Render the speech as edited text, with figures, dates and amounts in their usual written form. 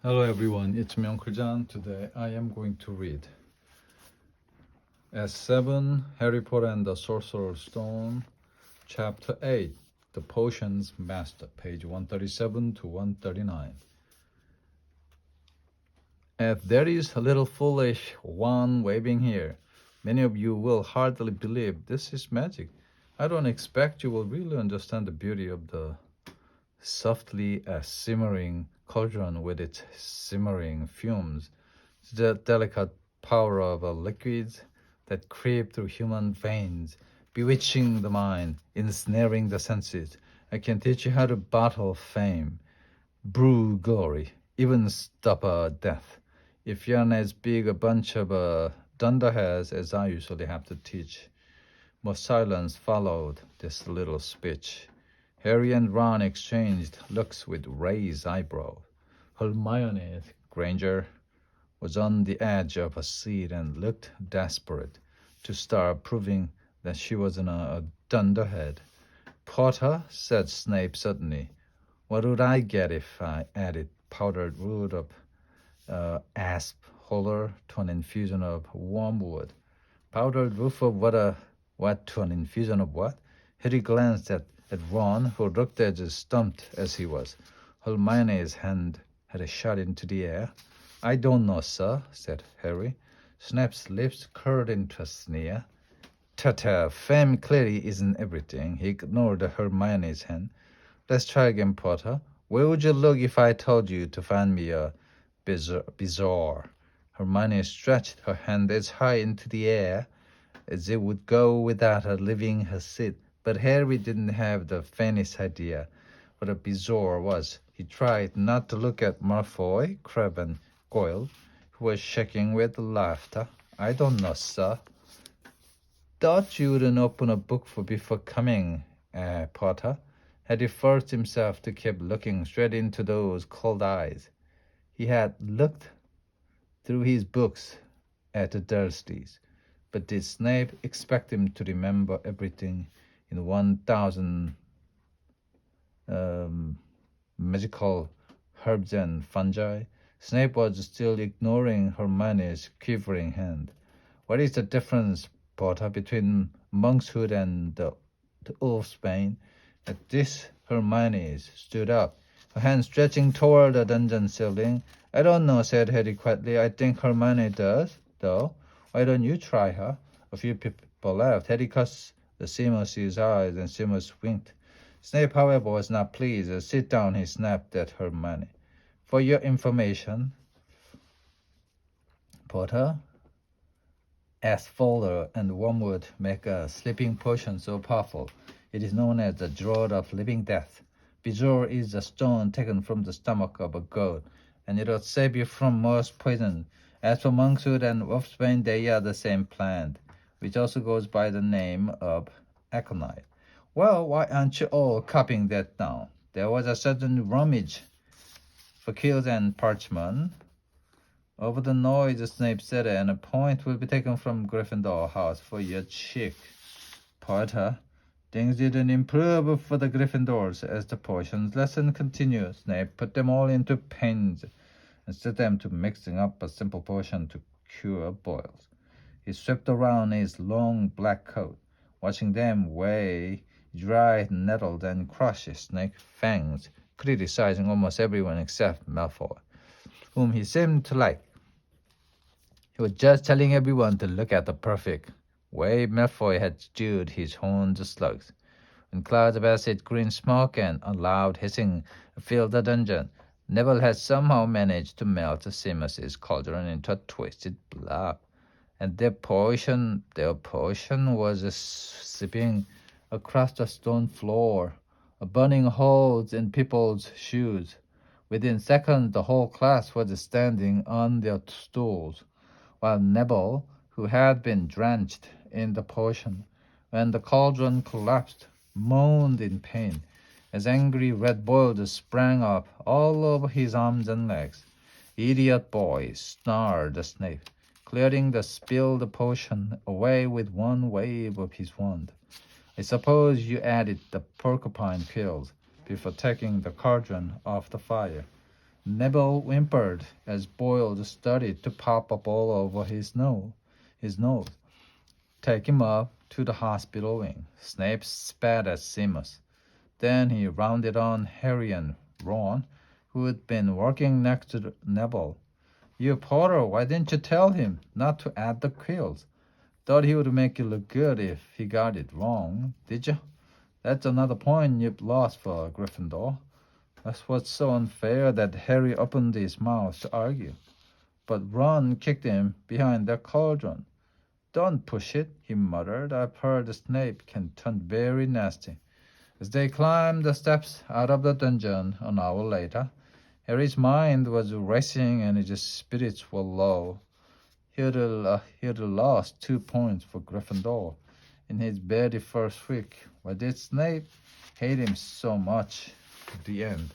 Hello everyone, it's me Uncle John. Today I am going to read S7 Harry Potter and the Sorcerer's Stone, Chapter 8 The Potions Master, page 137 to 139. If there is a little foolish wand waving here, many of you will hardly believe this is magic. I don't expect you will really understand the beauty of the softly simmering cauldron with its simmering fumes, the delicate power of liquids that creep through human veins, bewitching the mind, ensnaring the senses. I can teach you how to battle fame, brew glory, even stop death. If you're not as big a bunch of dunderheads as I usually have to teach. More silence followed this little speech. Harry and Ron exchanged looks with raised eyebrows. Hermione Granger was on the edge of her seat and looked desperate to start proving that she wasn't a dunderhead. Potter, said Snape suddenly, what would I get if I added powdered root of asp holler to an infusion of wormwood? Powdered root of what to an infusion of what? Harry glanced at Ron, who looked as stumped as he was. Hermione's hand had shot into the air. I don't know, sir, said Harry. Snape's lips curled into a sneer. Tut, fame clearly isn't everything. He ignored Hermione's hand. Let's try again, Potter. Where would you look if I told you to find me a bizarre? Hermione stretched her hand as high into the air as it would go without her leaving her seat. But Harry didn't have the faintest idea what a bizarre was. He tried not to look at Malfoy, Crabbe, and Goyle, who was shaking with laughter. I don't know, sir. Thought you wouldn't open a book before coming, Potter. Had he forced himself to keep looking straight into those cold eyes. He had looked through his books at the Dursleys, but did Snape expect him to remember everything in 1,000 magical herbs and fungi? Snape was still ignoring Hermione's quivering hand. What is the difference, Potter, between monkshood and the wolfsbane? At this, Hermione stood up, her hand stretching toward the dungeon ceiling. I don't know, said Harry quietly. I think Hermione does, though. Why don't you try her? A few people laughed. Harry cast the Seamus' eyes, and Seamus winked. Snape, however, was not pleased. Sit down, he snapped at Hermione. For your information, Potter, Asphodel and wormwood make a sleeping potion so powerful. It is known as the draught of living death. Bezoar is a stone taken from the stomach of a goat, and it will save you from most poison. As for monkshood and wolfsbane, they are the same plant, which also goes by the name of aconite. Well, why aren't you all copying that down? There was a sudden rummage for quills and parchment. Over the noise, Snape said, and a point will be taken from Gryffindor house for your cheek. Potter, things didn't improve for the Gryffindors as the potions lesson continued. Snape put them all into pens and set them to mixing up a simple potion to cure boils. He swept around his long black coat, watching them weigh dry nettles and crush snake fangs, criticizing almost everyone except Malfoy, whom he seemed to like. He was just telling everyone to look at the perfect way Malfoy had stewed his horned slugs. When clouds of acid green smoke and a loud hissing filled the dungeon, Neville had somehow managed to melt Seamus's cauldron into a twisted blob, and their potion was seeping across the stone floor, burning holes in people's shoes. Within seconds, the whole class was standing on their stools, while Neville, who had been drenched in the potion when the cauldron collapsed, moaned in pain as angry red boils sprang up all over his arms and legs. Idiot boy, snarled Snape, clearing the spilled potion away with one wave of his wand. I suppose you added the porcupine pills before taking the cauldron off the fire. Neville whimpered as Boyle started to pop up all over his nose. Take him up to the hospital wing. Snape spat at Seamus. Then he rounded on Harry and Ron, who had been working next to Neville. You Potter, why didn't you tell him not to add the quills? Thought he would make you look good if he got it wrong, did you? That's another point you've lost for Gryffindor. That's what's so unfair that Harry opened his mouth to argue. But Ron kicked him behind the cauldron. Don't push it, he muttered. I've heard Snape can turn very nasty. As they climbed the steps out of the dungeon an hour later, Harry's mind was racing and his spirits were low. He had lost 2 points for Gryffindor in his very first week. Why did Snape hate him so much? The end.